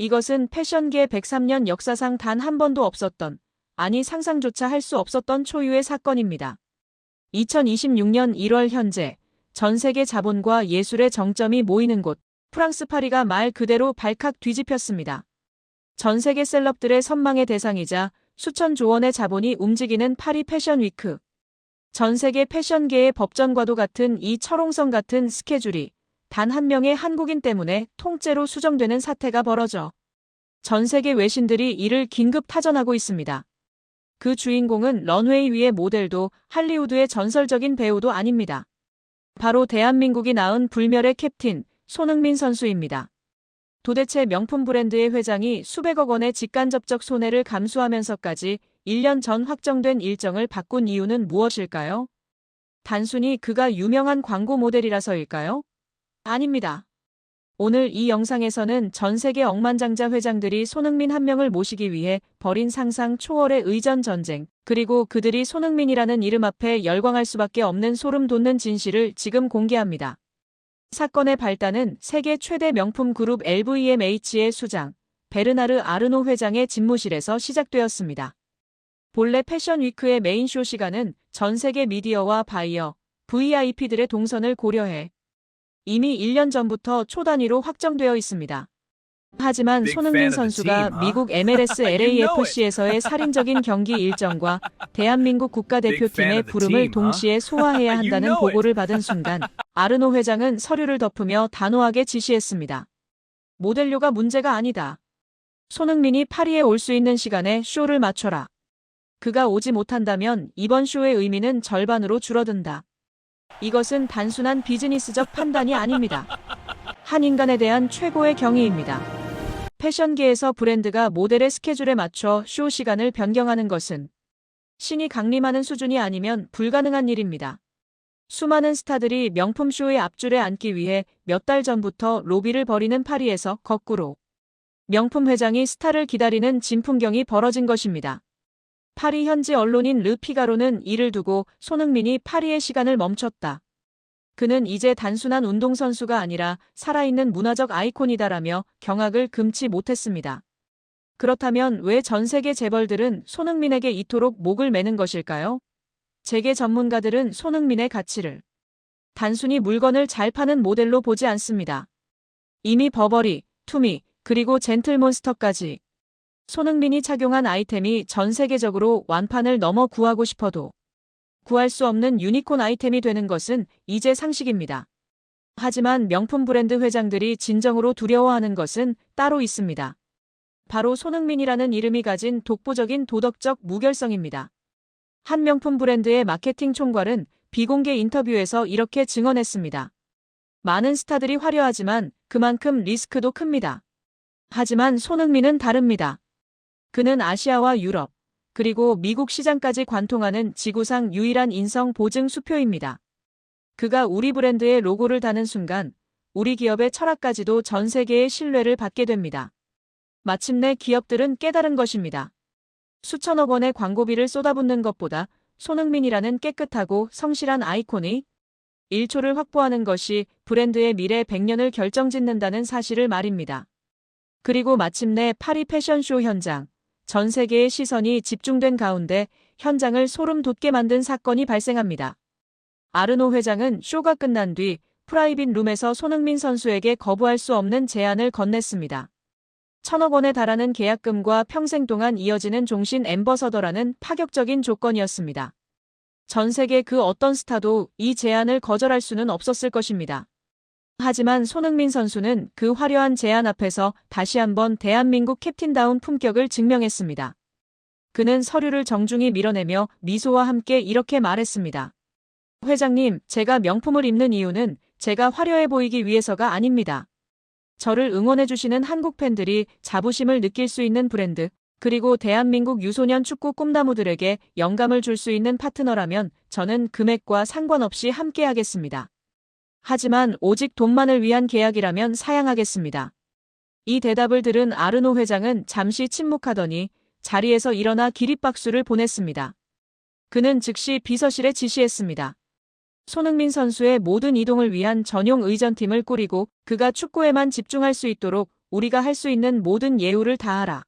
이것은 패션계 103년 역사상 단 한 번도 없었던, 아니 상상조차 할 수 없었던 초유의 사건입니다. 2026년 1월 현재 전 세계 자본과 예술의 정점이 모이는 곳, 프랑스 파리가 말 그대로 발칵 뒤집혔습니다. 전 세계 셀럽들의 선망의 대상이자 수천 조 원의 자본이 움직이는 파리 패션 위크. 전 세계 패션계의 법전과도 같은 이 철옹성 같은 스케줄이 단 한 명의 한국인 때문에 통째로 수정되는 사태가 벌어져 전 세계 외신들이 이를 긴급 타전하고 있습니다. 그 주인공은 런웨이 위의 모델도 할리우드의 전설적인 배우도 아닙니다. 바로 대한민국이 낳은 불멸의 캡틴 손흥민 선수입니다. 도대체 명품 브랜드의 회장이 수백억 원의 직간접적 손해를 감수하면서까지 1년 전 확정된 일정을 바꾼 이유는 무엇일까요? 단순히 그가 유명한 광고 모델이라서일까요? 아닙니다. 오늘 이 영상에서는 전 세계 억만장자 회장들이 손흥민 한 명을 모시기 위해 벌인 상상 초월의 의전 전쟁, 그리고 그들이 손흥민이라는 이름 앞에 열광할 수밖에 없는 소름 돋는 진실을 지금 공개합니다. 사건의 발단은 세계 최대 명품 그룹 LVMH의 수장, 베르나르 아르노 회장의 집무실에서 시작되었습니다. 본래 패션 위크의 메인 쇼 시간은 전 세계 미디어와 바이어, VIP들의 동선을 고려해 이미 1년 전부터 초단위로 확정되어 있습니다. 하지만 손흥민 선수가 미국 MLS LAFC에서의 살인적인 경기 일정과 대한민국 국가대표팀의 부름을 동시에 소화해야 한다는 보고를 받은 순간 아르노 회장은 서류를 덮으며 단호하게 지시했습니다. 모델료가 문제가 아니다. 손흥민이 파리에 올 수 있는 시간에 쇼를 맞춰라. 그가 오지 못한다면 이번 쇼의 의미는 절반으로 줄어든다. 이것은 단순한 비즈니스적 판단이 아닙니다. 한 인간에 대한 최고의 경의입니다. 패션계에서 브랜드가 모델의 스케줄에 맞춰 쇼 시간을 변경하는 것은 신이 강림하는 수준이 아니면 불가능한 일입니다. 수많은 스타들이 명품 쇼의 앞줄에 앉기 위해 몇 달 전부터 로비를 벌이는 파리에서 거꾸로 명품 회장이 스타를 기다리는 진풍경이 벌어진 것입니다. 파리 현지 언론인 르 피가로는 이를 두고 손흥민이 파리의 시간을 멈췄다. 그는 이제 단순한 운동선수가 아니라 살아있는 문화적 아이콘이다라며 경악을 금치 못했습니다. 그렇다면 왜 전 세계 재벌들은 손흥민에게 이토록 목을 매는 것일까요? 재계 전문가들은 손흥민의 가치를 단순히 물건을 잘 파는 모델로 보지 않습니다. 이미 버버리, 투미, 그리고 젠틀몬스터까지 손흥민이 착용한 아이템이 전 세계적으로 완판을 넘어 구하고 싶어도 구할 수 없는 유니콘 아이템이 되는 것은 이제 상식입니다. 하지만 명품 브랜드 회장들이 진정으로 두려워하는 것은 따로 있습니다. 바로 손흥민이라는 이름이 가진 독보적인 도덕적 무결성입니다. 한 명품 브랜드의 마케팅 총괄은 비공개 인터뷰에서 이렇게 증언했습니다. 많은 스타들이 화려하지만 그만큼 리스크도 큽니다. 하지만 손흥민은 다릅니다. 그는 아시아와 유럽, 그리고 미국 시장까지 관통하는 지구상 유일한 인성 보증 수표입니다. 그가 우리 브랜드의 로고를 다는 순간 우리 기업의 철학까지도 전 세계의 신뢰를 받게 됩니다. 마침내 기업들은 깨달은 것입니다. 수천억 원의 광고비를 쏟아붓는 것보다 손흥민이라는 깨끗하고 성실한 아이콘이 1초를 확보하는 것이 브랜드의 미래 100년을 결정짓는다는 사실을 말입니다. 그리고 마침내 파리 패션쇼 현장. 전 세계의 시선이 집중된 가운데 현장을 소름 돋게 만든 사건이 발생합니다. 아르노 회장은 쇼가 끝난 뒤 프라이빗 룸에서 손흥민 선수에게 거부할 수 없는 제안을 건넸습니다. 1,000억 원에 달하는 계약금과 평생 동안 이어지는 종신 앰버서더라는 파격적인 조건이었습니다. 전 세계 그 어떤 스타도 이 제안을 거절할 수는 없었을 것입니다. 하지만 손흥민 선수는 그 화려한 제안 앞에서 다시 한번 대한민국 캡틴다운 품격을 증명했습니다. 그는 서류를 정중히 밀어내며 미소와 함께 이렇게 말했습니다. 회장님, 제가 명품을 입는 이유는 제가 화려해 보이기 위해서가 아닙니다. 저를 응원해주시는 한국 팬들이 자부심을 느낄 수 있는 브랜드, 그리고 대한민국 유소년 축구 꿈나무들에게 영감을 줄 수 있는 파트너라면 저는 금액과 상관없이 함께하겠습니다. 하지만 오직 돈만을 위한 계약이라면 사양하겠습니다. 이 대답을 들은 아르노 회장은 잠시 침묵하더니 자리에서 일어나 기립박수를 보냈습니다. 그는 즉시 비서실에 지시했습니다. 손흥민 선수의 모든 이동을 위한 전용 의전팀을 꾸리고 그가 축구에만 집중할 수 있도록 우리가 할 수 있는 모든 예우를 다하라.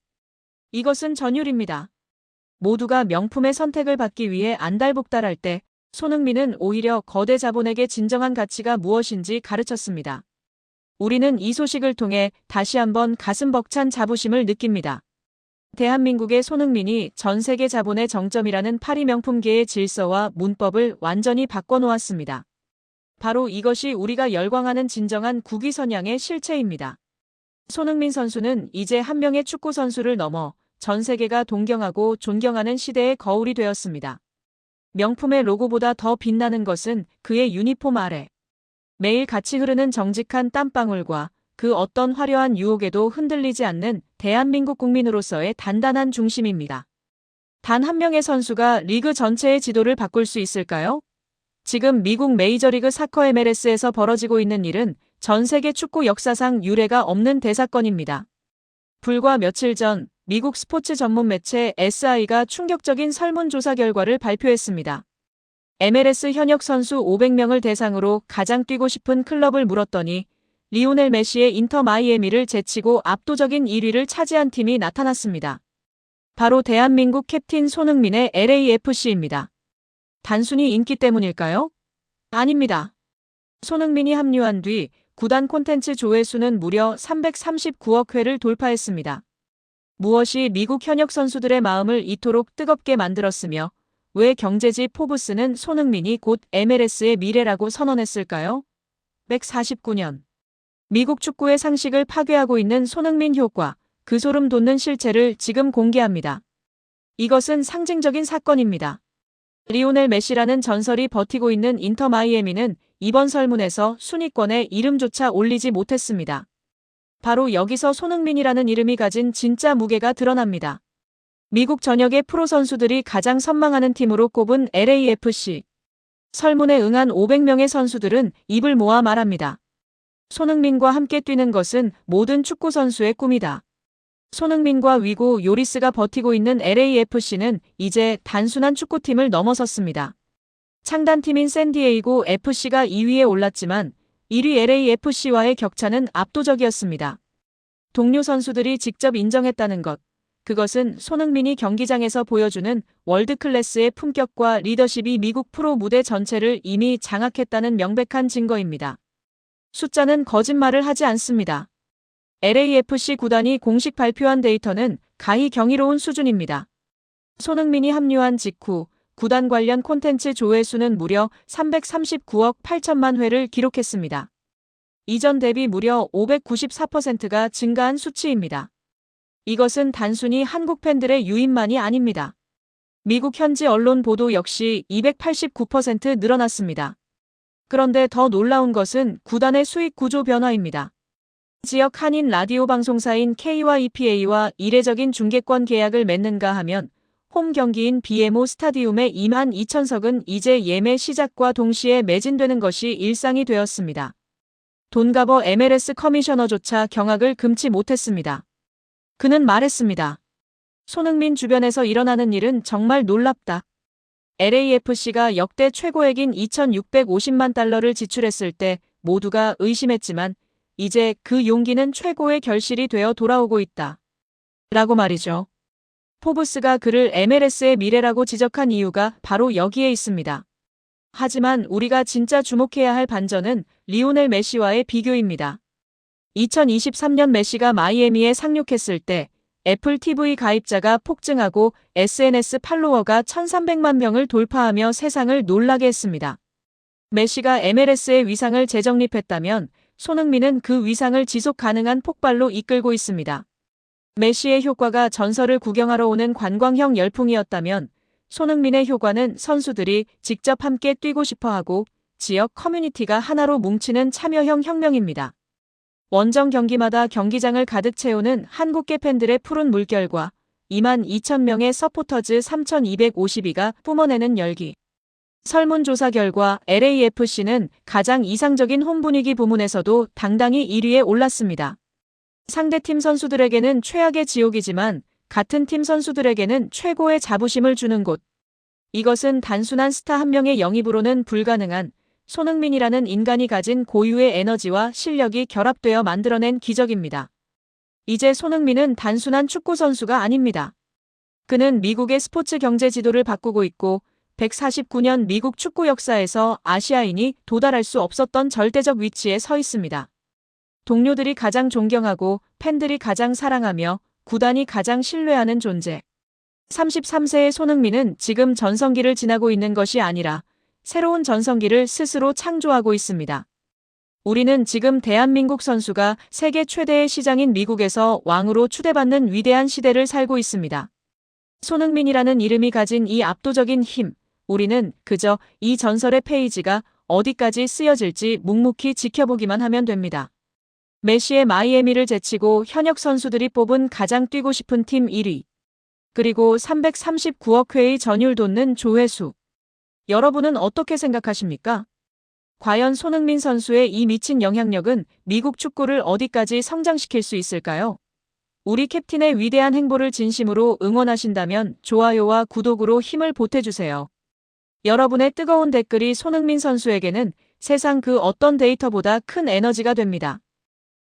이것은 전율입니다. 모두가 명품의 선택을 받기 위해 안달복달할 때 손흥민은 오히려 거대 자본에게 진정한 가치가 무엇인지 가르쳤습니다. 우리는 이 소식을 통해 다시 한번 가슴 벅찬 자부심을 느낍니다. 대한민국의 손흥민이 전 세계 자본의 정점이라는 파리 명품계의 질서와 문법을 완전히 바꿔놓았습니다. 바로 이것이 우리가 열광하는 진정한 국위선양의 실체입니다. 손흥민 선수는 이제 한 명의 축구 선수를 넘어 전 세계가 동경하고 존경하는 시대의 거울이 되었습니다. 명품의 로고보다 더 빛나는 것은 그의 유니폼 아래 매일 같이 흐르는 정직한 땀방울과 그 어떤 화려한 유혹에도 흔들리지 않는 대한민국 국민으로서의 단단한 중심입니다. 단 한 명의 선수가 리그 전체의 지도를 바꿀 수 있을까요? 지금 미국 메이저리그 사커 MLS에서 벌어지고 있는 일은 전 세계 축구 역사상 유례가 없는 대사건입니다. 불과 며칠 전 미국 스포츠 전문 매체 SI가 충격적인 설문조사 결과를 발표했습니다. MLS 현역 선수 500명을 대상으로 가장 뛰고 싶은 클럽을 물었더니 리오넬 메시의 인터 마이애미를 제치고 압도적인 1위를 차지한 팀이 나타났습니다. 바로 대한민국 캡틴 손흥민의 LAFC입니다. 단순히 인기 때문일까요? 아닙니다. 손흥민이 합류한 뒤 구단 콘텐츠 조회수는 무려 339억 회를 돌파했습니다. 무엇이 미국 현역 선수들의 마음을 이토록 뜨겁게 만들었으며 왜 경제지 포브스는 손흥민이 곧 MLS의 미래라고 선언했을까요? 149년. 미국 축구의 상식을 파괴하고 있는 손흥민 효과, 그 소름 돋는 실체를 지금 공개합니다. 이것은 상징적인 사건입니다. 리오넬 메시라는 전설이 버티고 있는 인터 마이애미는 이번 설문에서 순위권에 이름조차 올리지 못했습니다. 바로 여기서 손흥민이라는 이름이 가진 진짜 무게가 드러납니다. 미국 전역의 프로 선수들이 가장 선망하는 팀으로 꼽은 LAFC. 설문에 응한 500명의 선수들은 입을 모아 말합니다. 손흥민과 함께 뛰는 것은 모든 축구 선수의 꿈이다. 손흥민과 위고 요리스가 버티고 있는 LAFC는 이제 단순한 축구팀을 넘어섰습니다. 창단팀인 샌디에이고 FC가 2위에 올랐지만 1위 LAFC와의 격차는 압도적이었습니다. 동료 선수들이 직접 인정했다는 것. 그것은 손흥민이 경기장에서 보여주는 월드클래스의 품격과 리더십이 미국 프로 무대 전체를 이미 장악했다는 명백한 증거입니다. 숫자는 거짓말을 하지 않습니다. LAFC 구단이 공식 발표한 데이터는 가히 경이로운 수준입니다. 손흥민이 합류한 직후 구단 관련 콘텐츠 조회수는 무려 339억 8천만 회를 기록했습니다. 이전 대비 무려 594%가 증가한 수치입니다. 이것은 단순히 한국 팬들의 유입만이 아닙니다. 미국 현지 언론 보도 역시 289% 늘어났습니다. 그런데 더 놀라운 것은 구단의 수익 구조 변화입니다. 지역 한인 라디오 방송사인 K와 EPA와 이례적인 중계권 계약을 맺는가 하면 홈 경기인 BMO 스타디움의 2만 2천석은 이제 예매 시작과 동시에 매진되는 것이 일상이 되었습니다. 돈가버 MLS 커미셔너조차 경악을 금치 못했습니다. 그는 말했습니다. 손흥민 주변에서 일어나는 일은 정말 놀랍다. LAFC가 역대 최고액인 2,650만 달러를 지출했을 때 모두가 의심했지만 이제 그 용기는 최고의 결실이 되어 돌아오고 있다. 라고 말이죠. 포브스가 그를 MLS의 미래라고 지적한 이유가 바로 여기에 있습니다. 하지만 우리가 진짜 주목해야 할 반전은 리오넬 메시와의 비교입니다. 2023년 메시가 마이애미에 상륙했을 때 애플 TV 가입자가 폭증하고 SNS 팔로워가 1,300만 명을 돌파하며 세상을 놀라게 했습니다. 메시가 MLS의 위상을 재정립했다면 손흥민은 그 위상을 지속 가능한 폭발로 이끌고 있습니다. 메시의 효과가 전설을 구경하러 오는 관광형 열풍이었다면 손흥민의 효과는 선수들이 직접 함께 뛰고 싶어하고 지역 커뮤니티가 하나로 뭉치는 참여형 혁명입니다. 원정 경기마다 경기장을 가득 채우는 한국계 팬들의 푸른 물결과 2만 2천 명의 서포터즈 3,252가 뿜어내는 열기. 설문조사 결과 LAFC는 가장 이상적인 홈 분위기 부문에서도 당당히 1위에 올랐습니다. 상대팀 선수들에게는 최악의 지옥이지만 같은 팀 선수들에게는 최고의 자부심을 주는 곳. 이것은 단순한 스타 한 명의 영입으로는 불가능한 손흥민이라는 인간이 가진 고유의 에너지와 실력이 결합되어 만들어낸 기적입니다. 이제 손흥민은 단순한 축구 선수가 아닙니다. 그는 미국의 스포츠 경제 지도를 바꾸고 있고 149년 미국 축구 역사에서 아시아인이 도달할 수 없었던 절대적 위치에 서 있습니다. 동료들이 가장 존경하고 팬들이 가장 사랑하며 구단이 가장 신뢰하는 존재. 33세의 손흥민은 지금 전성기를 지나고 있는 것이 아니라 새로운 전성기를 스스로 창조하고 있습니다. 우리는 지금 대한민국 선수가 세계 최대의 시장인 미국에서 왕으로 추대받는 위대한 시대를 살고 있습니다. 손흥민이라는 이름이 가진 이 압도적인 힘, 우리는 그저 이 전설의 페이지가 어디까지 쓰여질지 묵묵히 지켜보기만 하면 됩니다. 메시의 마이애미를 제치고 현역 선수들이 뽑은 가장 뛰고 싶은 팀 1위. 그리고 339억 회의 전율 돋는 조회수. 여러분은 어떻게 생각하십니까? 과연 손흥민 선수의 이 미친 영향력은 미국 축구를 어디까지 성장시킬 수 있을까요? 우리 캡틴의 위대한 행보를 진심으로 응원하신다면 좋아요와 구독으로 힘을 보태주세요. 여러분의 뜨거운 댓글이 손흥민 선수에게는 세상 그 어떤 데이터보다 큰 에너지가 됩니다.